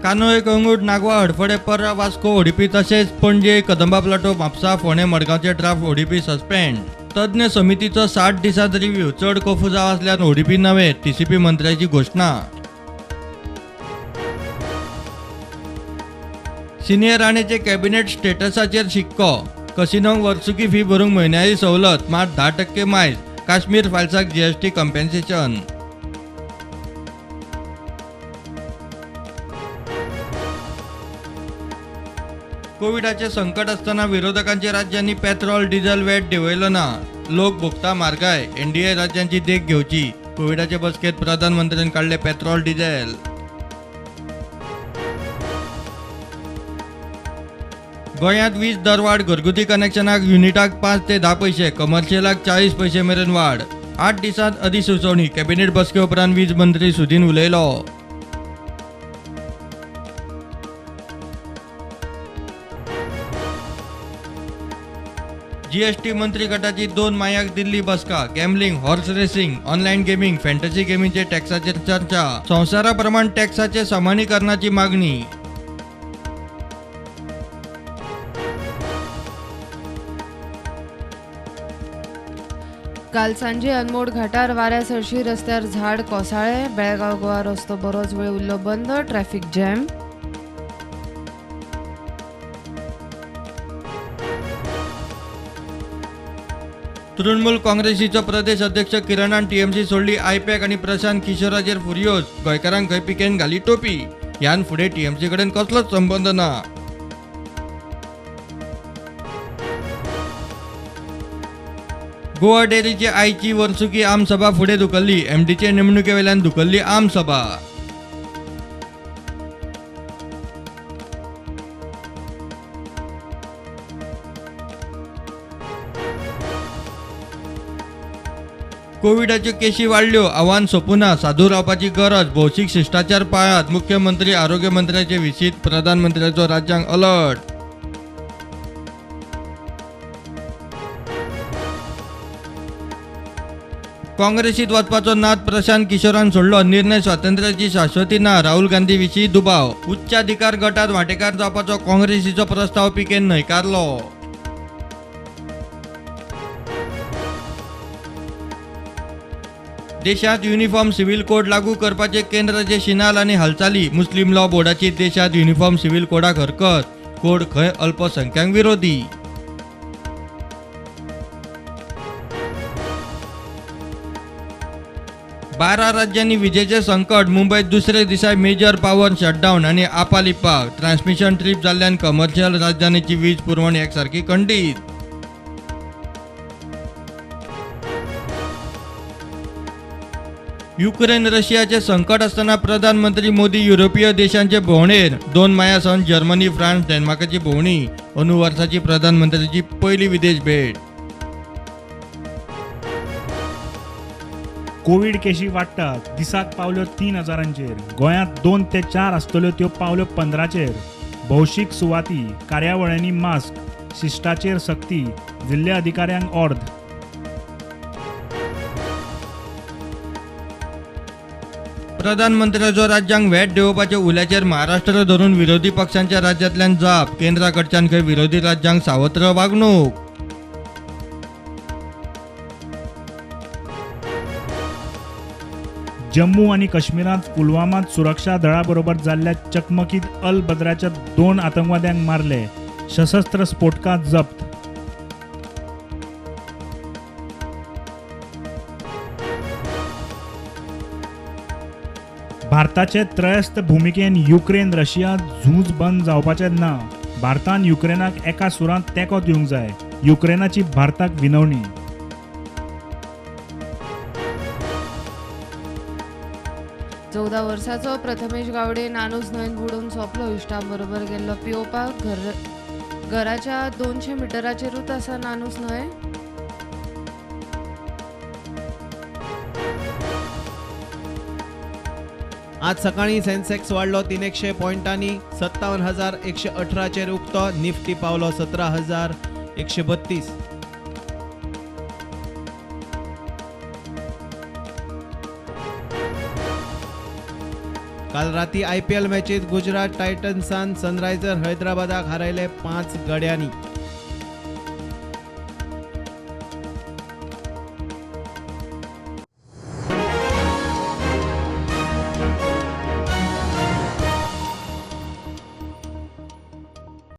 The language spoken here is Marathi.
कानोय कंगूट नागवा हडफडे पर्रा वास्को ओडिपी तसेच पणजे कदंबा प्लाटो म्हापसा फोंडे मडगावचे ड्राफ्ट ओडिपी सस्पेंड. तज्ञ समितीचो 60 दिसांत रिव्ह्यू चड कोफू जाव आसल्यान ओडिपी नवे टीसीपी मंत्र्याची घोषणा. Senior राणेचे cabinet स्टेटसाचेर शिक्को. कसिनोक वर्सुकी फी भरूंक म्हयन्याळी सवलत मात 10% मायज. काश्मीर फायल्साक जीएसटी कंपेन्सेशन. कोविडाचे संकट असताना विरोधकांचे राज्यांनी पेट्रोल डिझेल वॅट देंवयलो ना. लोक भोगता म्हारगाय. एनडीए राज्यांची देख घेवची. कोविडाचे बसकेत प्रधानमंत्र्यांनी काढले पेट्रोल डिझेल. गोंयांत वीज दरवाड. घरगुती कनेक्शनाक युनिटाक 5 ते 10 पैसे, कमर्शियलाक 40 पैसे मेरेन वाड. 8 दिसांत अधिसुचोवणी. कॅबिनेट बसके उपरांत वीज मंत्री सुदीन उलयलो. जीएसटी मंत्री गटाची 2 मायाक दिल्ली बसका. Gambling, horse racing, online gaming, fantasy गेमिंगचे टॅक्साचेर चर्चा. संवसाराप्रमाण टॅक्साचे समानीकरणाची मागणी. काल सांजे अनमोड घाटार वाऱ्या सरशी रस्त्यार झाड कोसळ्ळे. बेळगांव गोवा रस्तो बरोच वेळ उरलो बंद. Traffic jam. तृणमूल काँग्रेसीचो प्रदेश अध्यक्ष किरणान टीएमसी सोडली. आयपॅक आणि प्रशांत किशोराचेर फुरियोज. गोंयकारांक खंय पिकेन घाली टोपी. ह्यान फुडें टीएमसी कडेन कसलोच संबंध ना. गोवा डेअरीची आयची वर्सुकी आमसभा फुडें धुकल्ली. एमडीचे नेमणुके वेल्यान धुकल्ली आमसभा. कोविडाच्यो केशी वाडल्यो. आव्हान सोपुना. सादूर रावपाची गरज. भौशीक शिश्टाचार पाळात. मुख्यमंत्री आरोग्य मंत्र्याचे विशीत. प्रधानमंत्र्याचो राज्यांक अलर्ट. काँग्रेसीत वचपाचो नाद प्रशांत किशोरान सोडलो. निर्णय स्वातंत्र्याची शाश्वती ना. राहुल गांधी विशीं दुबाव. उच्चाधिकार गटात वांटेकार जावपाचो काँग्रेसीचो प्रस्ताव पिकेन न्हयकारलो. देशात युनिफॉर्म सिव्हिल कोड लागू करपाचे केंद्राचे शिनाल आणि हालचाली. मुस्लिम लॉ बोर्डाची देशात युनिफॉर्म सिव्हिल कोडाक हरकत. कोड खंय अल्पसंख्यांक विरोधी. बारा राज्यांनी विजेचे संकट. मुंबईत दुसरे दिसा मेजर पॉवर शटडाऊन आणि आपालिपाक. ट्रान्समिशन ट्रिप जाल्ल्यान कमर्शियल राजधानीची वीज पुरवण एकसारखी खंडीत. युक्रेन रशियाचे संकट असताना प्रधानमंत्री मोदी युरोपीय देशांचे भोंवडेर. 2 मायासावन जर्मनी, फ्रान्स, डेन्मार्काची भोंवडी. अंदू वर्साची प्रधानमंत्र्याची पहिली विदेश भेट. कोविड केशी वाडटात. दिसाक पावल्यो 3000चेर. गोंयांत 2 ते 4 आसतल्यो त्यो पावल्यो 15चेर. भौशीक सुवाती. कार्यावळींनी मास्क. शिश्टाचेर सक्ती. जिल्ल्या अधिकाऱ्यांक अर्द. प्रधानमंत्र्याचो राज्यांक व्हॅट देंवोवपाच्या उल्याचेर महाराष्ट्र धरून विरोधी पक्षांच्या राज्यांतल्यान जाप. केंद्राकडच्यान खंय विरोधी राज्यांक सावत्र वागणूक. जम्मू आणि काश्मीरात पुलवामात सुरक्षा दळा बरोबर जाल्ल्या चकमकीत अल बद्राच्या 2 आतंकवाद्यांक मारले. सशस्त्र स्फोटकां जप्त. भारताचे त्रयस्थ भूमिकेन युक्रेन रशिया झूज बंद जावपाचें ना. भारतान युक्रेनाक एका सुरांत तेंको दिवंक जाय. युक्रेनाची भारताक विनवणी. 14 वर्साचो प्रथमेश गावडे नानूच न्हंयेत बुडून सोंपलो. इश्टां बरोबर गेल्लो पिवपाक. घराच्या 200 मिटराचेरूच आसा नानूच न्हंय. आज सकाळी सेन्सेक्स वाढलो 300 पॉइंटांनी. 57,118चेर उक्तो. निफ्टी पावलो 17,132. काल राती IPL मॅचीत गुजरात टायटन्सान सनरायझर हैदराबादाक हारयले 5 गड्यांनी.